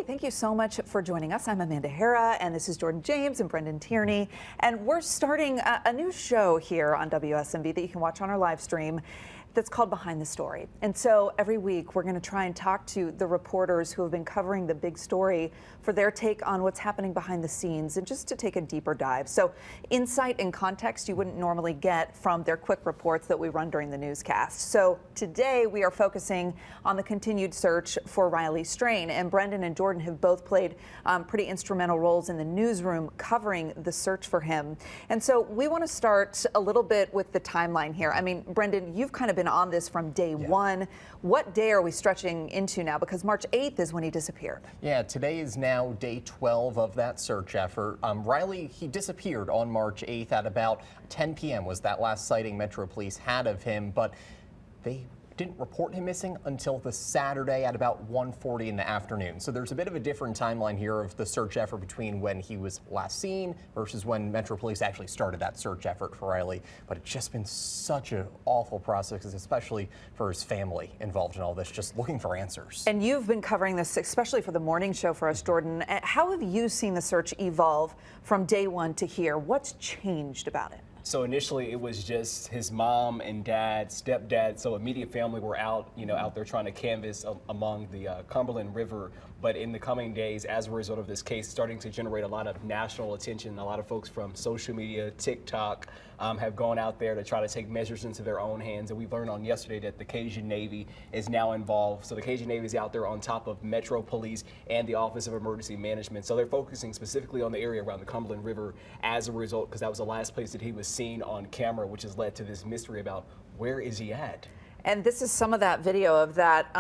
thank you so much for joining us. I'm Amanda Hara, and this is Jordan James and Brendan Tierney. And we're starting a new show here on WSMV that you can watch on our live stream that's called Behind the Story. And so every week we're going to try and talk to the reporters who have been covering the big story for their take on what's happening behind the scenes and just to take a deeper dive. So insight and context you wouldn't normally get from their quick reports that we run during the newscast. So today we are focusing on the continued search for Riley Strain, and Brendan and Jordan have both played pretty instrumental roles in the newsroom covering the search for him. And so we want to start a little bit with the timeline here. I mean, Brendan, you've kind of been on this from day one. What day are we stretching into now? Because March 8th is when he disappeared. Yeah, today is now day 12 of that search effort. Riley, he disappeared on March 8th at about 10 p.m. was that last sighting Metro Police had of him, but they didn't report him missing until the Saturday at about 1:40 in the afternoon. So there's a bit of a different timeline here of the search effort between when he was last seen versus when Metro Police actually started that search effort for Riley. But it's just been such an awful process, especially for his family involved in all this, just looking for answers. And you've been covering this, especially for the morning show for us, Jordan. How have you seen the search evolve from day one to here? What's changed about it? So initially it was just his mom and dad, stepdad, so immediate family were out, out there trying to canvass among the Cumberland River. But in the coming days, as a result of this case starting to generate a lot of national attention, a lot of folks from social media, TikTok, have gone out there to try to take measures into their own hands. And we learned on yesterday that the Cajun Navy is now involved. So the Cajun Navy is out there on top of Metro Police and the Office of Emergency Management. So they're focusing specifically on the area around the Cumberland River as a result, because that was the last place that he was seen on camera, which has led to this mystery about where is he at. And this is some of that video of that,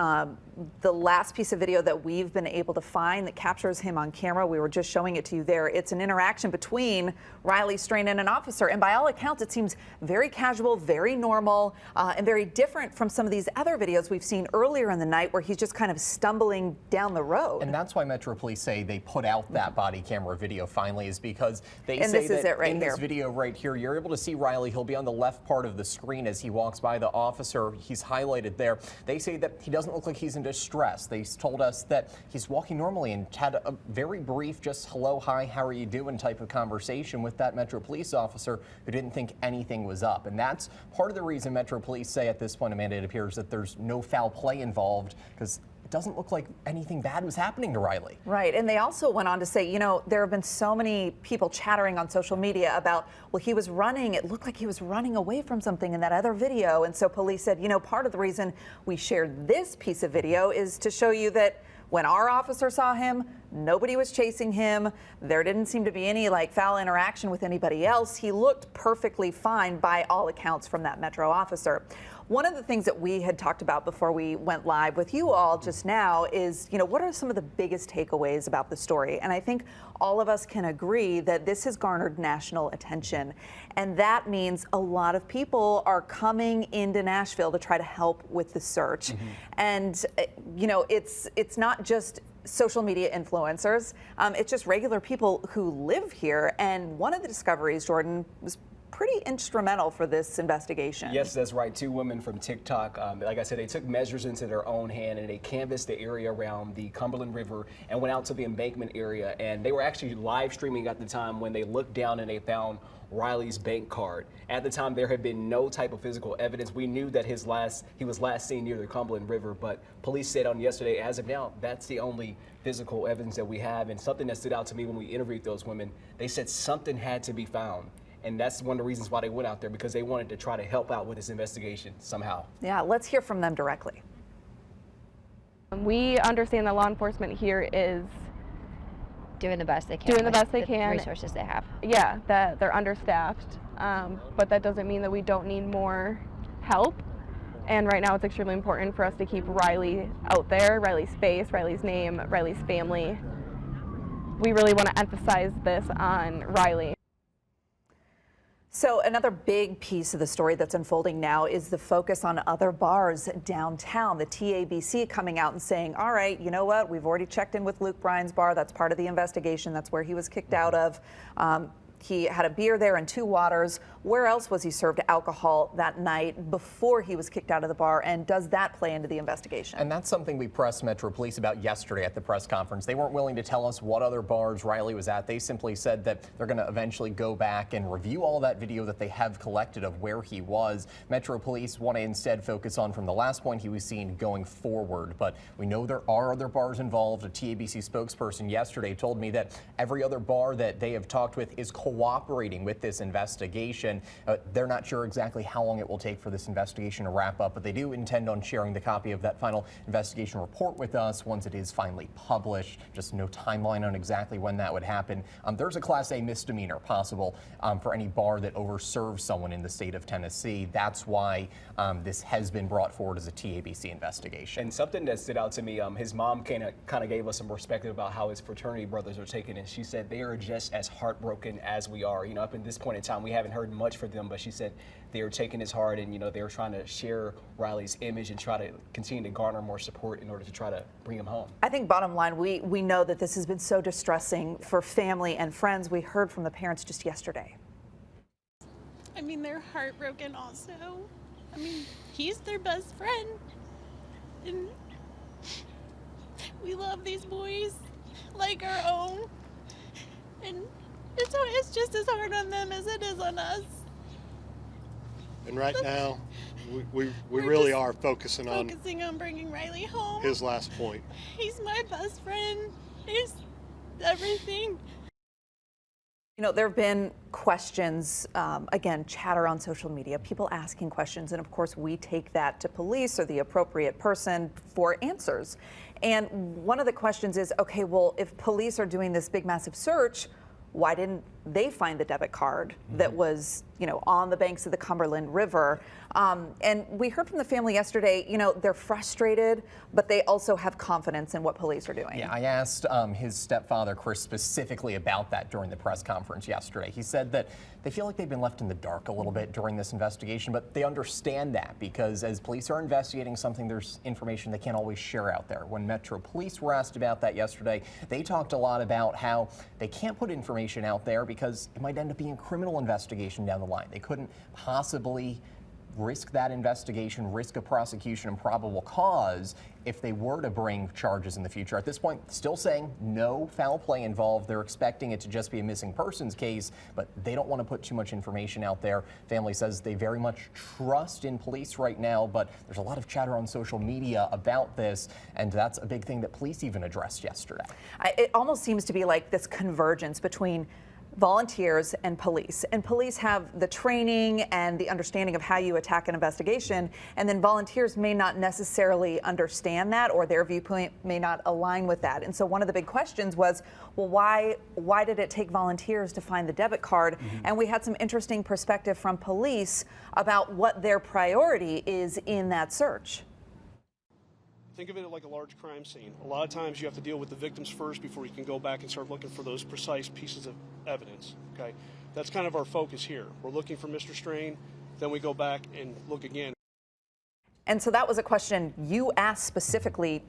the last piece of video that we've been able to find that captures him on camera. We were just showing it to you there. It's an interaction between Riley Strain and an officer. And by all accounts, it seems very casual, very normal, and very different from some of these other videos we've seen earlier in the night where he's just kind of stumbling down the road. And that's why Metro Police say they put out that body camera video finally, is because they and say this that is it right in here. this video right here, you're able to see Riley. He'll be on the left part of the screen as he walks by the officer. He's highlighted there. They say that he doesn't look like he's in distress. They told us that he's walking normally and had a very brief just hello, hi, how are you doing type of conversation with that Metro Police officer who didn't think anything was up. And that's part of the reason Metro Police say at this point, Amanda, it appears that there's no foul play involved, because it doesn't look like anything bad was happening to Riley. Right. And they also went on to say, there have been so many people chattering on social media about, well, he was running. It looked like he was running away from something in that other video. And so police said, part of the reason we shared this piece of video is to show you that when our officer saw him, nobody was chasing him. There didn't seem to be any foul interaction with anybody else. He looked perfectly fine by all accounts from that Metro officer. One of the things that we had talked about before we went live with you all just now is, what are some of the biggest takeaways about the story? And I think all of us can agree that this has garnered national attention. And that means a lot of people are coming into Nashville to try to help with the search. And, it's not just social media influencers. It's just regular people who live here. And one of the discoveries, Jordan, was pretty instrumental for this investigation. Yes, that's right. Two women from TikTok, like I said, they took measures into their own hand and they canvassed the area around the Cumberland River and went out to the embankment area. And they were actually live streaming at the time when they looked down and they found Riley's bank card. At the time, there had been no type of physical evidence. We knew that he was last seen near the Cumberland River, but police said on yesterday, as of now, that's the only physical evidence that we have. And something that stood out to me when we interviewed those women, they said something had to be found. And that's one of the reasons why they went out there, because they wanted to try to help out with this investigation somehow. Yeah, let's hear from them directly. We understand that law enforcement here is doing the best they can. Doing the best they with can. the resources they have. Yeah, that they're understaffed, but that doesn't mean that we don't need more help. And right now it's extremely important for us to keep Riley out there, Riley's face, Riley's name, Riley's family. We really want to emphasize this on Riley. So another big piece of the story that's unfolding now is the focus on other bars downtown. The TABC coming out and saying, all right, you know what? We've already checked in with Luke Bryan's bar. That's part of the investigation. That's where he was kicked out of. he had a beer there and 2 waters. Where else was he served alcohol that night before he was kicked out of the bar? And does that play into the investigation? And that's something we pressed Metro Police about yesterday at the press conference. They weren't willing to tell us what other bars Riley was at. They simply said that they're going to eventually go back and review all that video that they have collected of where he was. Metro Police want to instead focus on from the last point he was seen going forward. But we know there are other bars involved. A TABC spokesperson yesterday told me that every other bar that they have talked with is cooperating with this investigation. They're not sure exactly how long it will take for this investigation to wrap up, but they do intend on sharing the copy of that final investigation report with us once it is finally published. Just no timeline on exactly when that would happen. There's a Class A misdemeanor possible for any bar that overserves someone in the state of Tennessee. That's why this has been brought forward as a TABC investigation. And something that stood out to me, his mom kind of gave us some perspective about how his fraternity brothers are taking it. She said they are just as heartbroken as we are. You know, up in this point in time, we haven't heard much from them, but she said they are taking his heart, and they are trying to share Riley's image and try to continue to garner more support in order to try to bring him home. I think bottom line, we know that this has been so distressing for family and friends. We heard from the parents just yesterday. I mean, they're heartbroken also. I mean, he's their best friend. And we love these boys like our own. And it's just as hard on them as it is on us. And right now, we We're really just are focusing on bringing Riley home. his last point. He's my best friend. He's everything. There have been questions, again, chatter on social media, people asking questions, and of course we take that to police or the appropriate person for answers. And one of the questions is, okay, well, if police are doing this big, massive search, why didn't they find the debit card that was, on the banks of the Cumberland River? And we heard from the family yesterday, they're frustrated, but they also have confidence in what police are doing. Yeah, I asked his stepfather, Chris, specifically about that during the press conference yesterday. He said that they feel like they've been left in the dark a little bit during this investigation, but they understand that because as police are investigating something, there's information they can't always share out there. When Metro Police were asked about that yesterday, they talked a lot about how they can't put information out there because it might end up being a criminal investigation down the line. They couldn't possibly risk that investigation, risk a prosecution and probable cause if they were to bring charges in the future. At this point, still saying no foul play involved. They're expecting it to just be a missing persons case, but they don't want to put too much information out there. Family says they very much trust in police right now, but there's a lot of chatter on social media about this, and that's a big thing that police even addressed yesterday. It almost seems to be like this convergence between volunteers and police have the training and the understanding of how you attack an investigation, and then volunteers may not necessarily understand that, or their viewpoint may not align with that. And so one of the big questions was, well, why did it take volunteers to find the debit card? And we had some interesting perspective from police about what their priority is in that search. Think of it like a large crime scene. A lot of times you have to deal with the victims first before you can go back and start looking for those precise pieces of evidence. Okay, that's kind of our focus here. We're looking for Mr. Strain, then we go back and look again. And so that was a question you asked specifically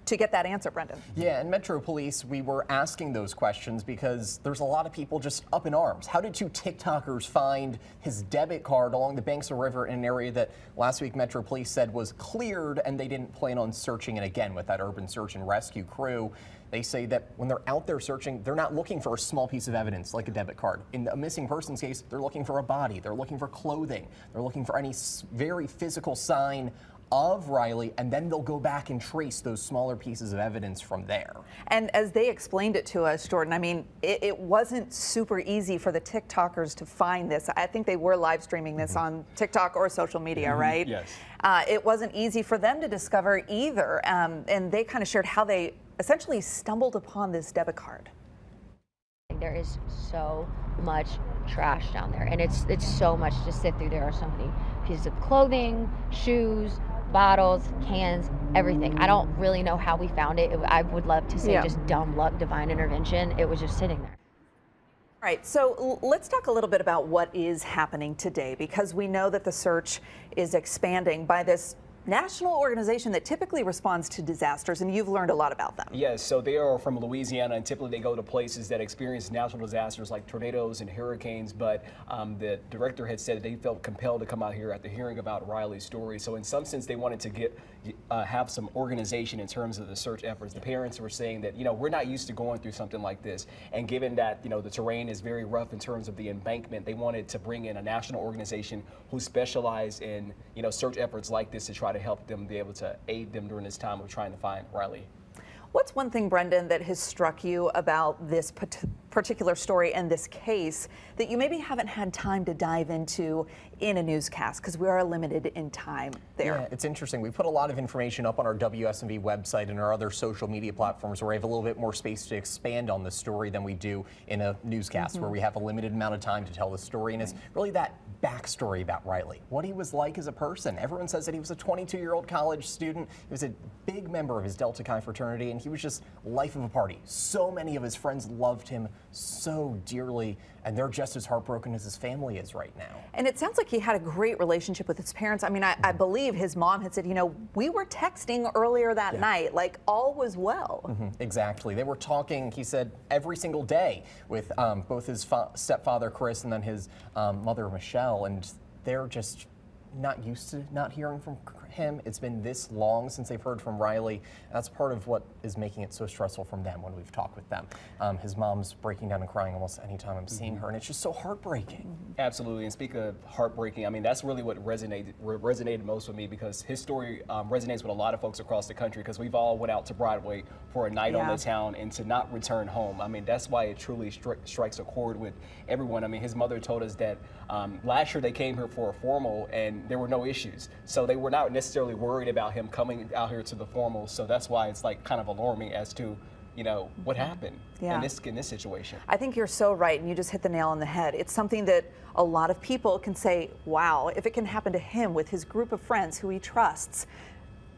to get that answer, Brendan. Yeah, and Metro Police, we were asking those questions because there's a lot of people just up in arms. How did 2 TikTokers find his debit card along the banks of the river in an area that last week Metro Police said was cleared, and they didn't plan on searching it again with that urban search and rescue crew? They say that when they're out there searching, they're not looking for a small piece of evidence like a debit card. In a missing persons case, they're looking for a body, they're looking for clothing, they're looking for any very physical sign of Riley, and then they'll go back and trace those smaller pieces of evidence from there. And as they explained it to us, Jordan, I mean, it wasn't super easy for the TikTokers to find this. I think they were live streaming this on TikTok or social media, right? Yes. It wasn't easy for them to discover either. And they kind of shared how they essentially stumbled upon this debit card. There is so much trash down there, and it's so much to sift through. There are so many pieces of clothing, shoes, bottles, cans, everything. I don't really know how we found it. I would love to say just dumb luck, divine intervention. It was just sitting there. All right, so let's talk a little bit about what is happening today, because we know that the search is expanding by this national organization that typically responds to disasters, and you've learned a lot about them. Yes, so they are from Louisiana, and typically they go to places that experience natural disasters like tornadoes and hurricanes. But the director had said they felt compelled to come out here after hearing about Riley's story. So in some sense, they wanted to have some organization in terms of the search efforts. The parents were saying that, we're not used to going through something like this, and given that the terrain is very rough in terms of the embankment, they wanted to bring in a national organization who specialize in search efforts like this to try to help them be able to aid them during this time of trying to find Riley. What's one thing, Brendan, that has struck you about this particular story and this case that you maybe haven't had time to dive into in a newscast because we are limited in time there? Yeah, it's interesting. We put a lot of information up on our WSMV website and our other social media platforms where we have a little bit more space to expand on the story than we do in a newscast where we have a limited amount of time to tell the story. And it's really that backstory about Riley, what he was like as a person. Everyone says that he was a 22-year-old college student. He was a big member of his Delta Chi fraternity, and he was just life of a party. So many of his friends loved him so dearly, and they're just as heartbroken as his family is right now. And it sounds like he had a great relationship with his parents. I mean, I believe his mom had said, we were texting earlier that night, like all was well. Exactly. They were talking, he said, every single day with both his stepfather, Chris, and then his mother, Michelle, and they're just not used to not hearing from him. It's been this long since they've heard from Riley. That's part of what is making it so stressful from them when we've talked with them. His mom's breaking down and crying almost anytime I'm seeing her, and it's just so heartbreaking. Absolutely, and speaking of heartbreaking, I mean, that's really what resonated most with me, because his story resonates with a lot of folks across the country, because we've all went out to Broadway for a night on the town and to not return home. I mean, that's why it truly strikes a chord with everyone. I mean, his mother told us that last year they came here for a formal and there were no issues. So they were not necessarily worried about him coming out here to the formal. So that's why it's like kind of alarming as to what happened in this situation. I think you're so right, and you just hit the nail on the head. It's something that a lot of people can say, wow, if it can happen to him with his group of friends who he trusts,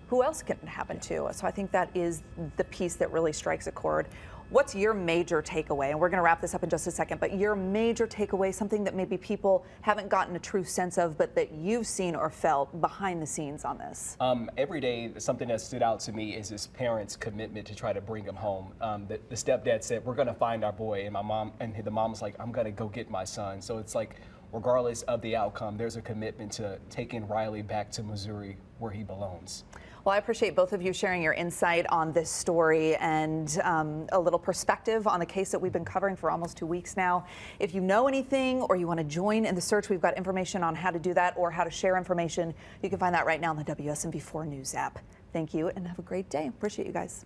who else can it happen to? So I think that is the piece that really strikes a chord. What's your major takeaway? And we're going to wrap this up in just a second, but your major takeaway, something that maybe people haven't gotten a true sense of, but that you've seen or felt behind the scenes on this? Every day, something that stood out to me is his parents' commitment to try to bring him home. The stepdad said, we're going to find our boy, and the mom was like, I'm going to go get my son. So it's like, regardless of the outcome, there's a commitment to taking Riley back to Missouri where he belongs. Well, I appreciate both of you sharing your insight on this story and a little perspective on the case that we've been covering for almost 2 weeks now. If you know anything or you want to join in the search, we've got information on how to do that or how to share information. You can find that right now on the WSMV4 News app. Thank you and have a great day. Appreciate you guys.